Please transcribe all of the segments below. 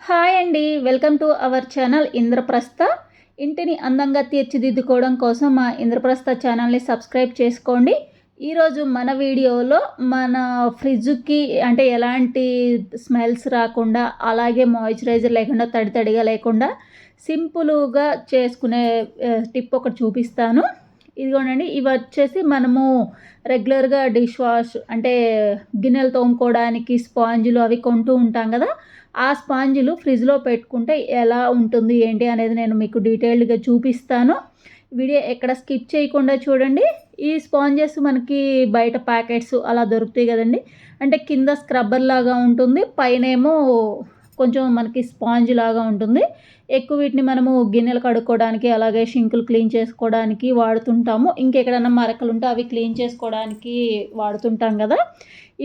Hi అండి. Welcome to our channel Indraprastha. ఇంటిని అందంగా తీర్చిదిద్దుకోవడం కోసం మా ఇంద్రప్రస్థ ఛానల్ని సబ్స్క్రైబ్ చేసుకోండి. ఈరోజు మన వీడియోలో మన ఫ్రిడ్జ్కి అంటే ఎలాంటి స్మెల్స్ రాకుండా, అలాగే మాయిశ్చరైజర్ లేకుండా, తడిగా లేకుండా సింపుల్గా చేసుకునే టిప్ ఒకటి చూపిస్తాను. ఇదిగోనండి, ఇవి వచ్చేసి మనము రెగ్యులర్గా డిష్ వాష్ అంటే గిన్నెలు తోముకోవడానికి స్పాంజులు అవి కొంటూ ఉంటాం కదా. ఆ స్పాంజులు ఫ్రిడ్జ్లో పెట్టుకుంటే ఎలా ఉంటుంది ఏంటి అనేది నేను మీకు డీటెయిల్డ్గా చూపిస్తాను. వీడియో ఎక్కడ స్కిప్ చేయకుండా చూడండి. ఈ స్పాంజెస్ మనకి బయట ప్యాకెట్స్ అలా దొరుకుతాయి కదండి. అంటే కింద స్క్రబ్బర్ లాగా ఉంటుంది, పైనేమో కొంచెం మనకి స్పాంజ్ లాగా ఉంటుంది. ఎక్కువ వీటిని మనము గిన్నెలు కడుక్కోవడానికి, అలాగే షింకులు క్లీన్ చేసుకోవడానికి వాడుతుంటాము. ఇంకెక్కడైనా మరకలు ఉంటే అవి క్లీన్ చేసుకోవడానికి వాడుతుంటాం కదా.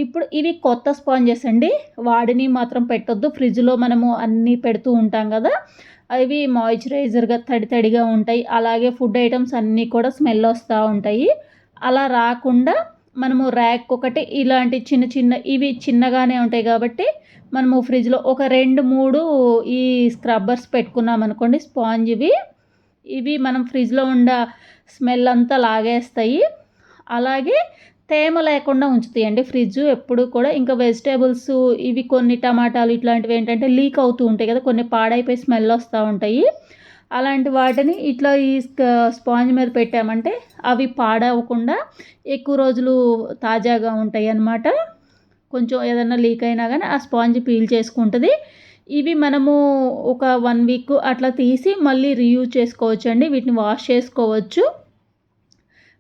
ఇప్పుడు ఇవి కొత్త స్పాంజెస్ అండి. వాడిని మాత్రం పెట్టొద్దు. ఫ్రిడ్జ్లో మనము అన్నీ పెడుతూ ఉంటాం కదా, అవి మాయిశ్చరైజర్గా తడిగా ఉంటాయి. అలాగే ఫుడ్ ఐటమ్స్ అన్నీ కూడా స్మెల్ వస్తూ ఉంటాయి. అలా రాకుండా మనము ర్యాక్ ఒకటి ఇలాంటి చిన్న ఇవి చిన్నగానే ఉంటాయి కాబట్టి మనము ఫ్రిడ్జ్లో ఒక 2-3 ఈ స్క్రబ్బర్స్ పెట్టుకున్నాం అనుకోండి, స్పాంజ్ ఇవి మనం ఫ్రిడ్జ్లో ఉన్న స్మెల్ అంతా లాగేస్తాయి. అలాగే తేమ లేకుండా ఉంచుతాయండి ఫ్రిడ్జ్ ఎప్పుడు కూడా. ఇంకా వెజిటేబుల్స్ ఇవి కొన్ని టమాటాలు ఇట్లాంటివి ఏంటంటే లీక్ అవుతూ ఉంటాయి కదా, కొన్ని పాడైపోయి స్మెల్ వస్తూ ఉంటాయి. అలాంటి వాటిని ఇట్లా ఈ స్పాంజ్ మీద పెట్టామంటే అవి పాడవకుండా ఎక్కువ రోజులు తాజాగా ఉంటాయి అన్నమాట. కొంచెం ఏదైనా లీక్ అయినా కానీ ఆ స్పాంజ్ పీల్ చేసుకుంటుంది. ఇవి మనము ఒక 1 వీక్ అట్లా తీసి మళ్ళీ రీయూజ్ చేసుకోవచ్చు అండి. వీటిని వాష్ చేసుకోవచ్చు.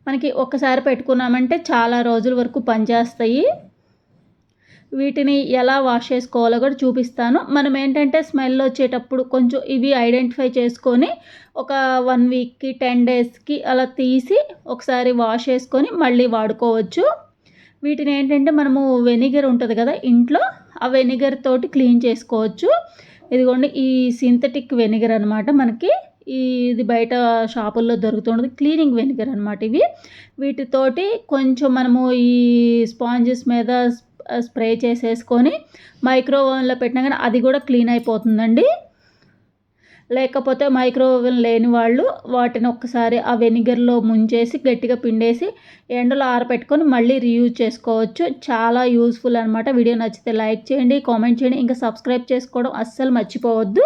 మనకి ఒక్కసారి పెట్టుకున్నామంటే చాలా రోజుల వరకు పనిచేస్తాయి. వీటిని ఎలా వాష్ చేసుకోవాలో కూడా చూపిస్తాను. మనం ఏంటంటే స్మెల్ వచ్చేటప్పుడు కొంచెం ఇవి ఐడెంటిఫై చేసుకొని ఒక 1 వీక్కి 10 డేస్కి అలా తీసి ఒకసారి వాష్ చేసుకొని మళ్ళీ వాడుకోవచ్చు. వీటిని ఏంటంటే మనము వెనిగర్ ఉంటుంది కదా ఇంట్లో, ఆ వెనిగర్ తోటి క్లీన్ చేసుకోవచ్చు. ఇదిగోండి, ఈ సింథటిక్ వెనిగర్ అనమాట. మనకి ఇది బయట షాపుల్లో దొరుకుతుంది, క్లీనింగ్ వెనిగర్ అనమాట ఇవి. వీటితోటి కొంచెం మనము ఈ స్పాంజెస్ మీద స్ప్రే చేసేసుకొని మైక్రో ఓవెన్లో పెట్టినా కానీ అది కూడా క్లీన్ అయిపోతుందండి. లేకపోతే మైక్రో ఓవెన్ లేని వాళ్ళు వాటిని ఒక్కసారి ఆ వెనిగర్లో ముంచేసి గట్టిగా పిండేసి ఎండలో ఆరబెట్టుకొని మళ్ళీ రీయూజ్ చేసుకోవచ్చు. చాలా యూజ్ఫుల్ అనమాట. వీడియో నచ్చితే లైక్ చేయండి, కామెంట్ చేయండి, ఇంకా సబ్స్క్రైబ్ చేసుకోవడం అస్సలు మర్చిపోవద్దు.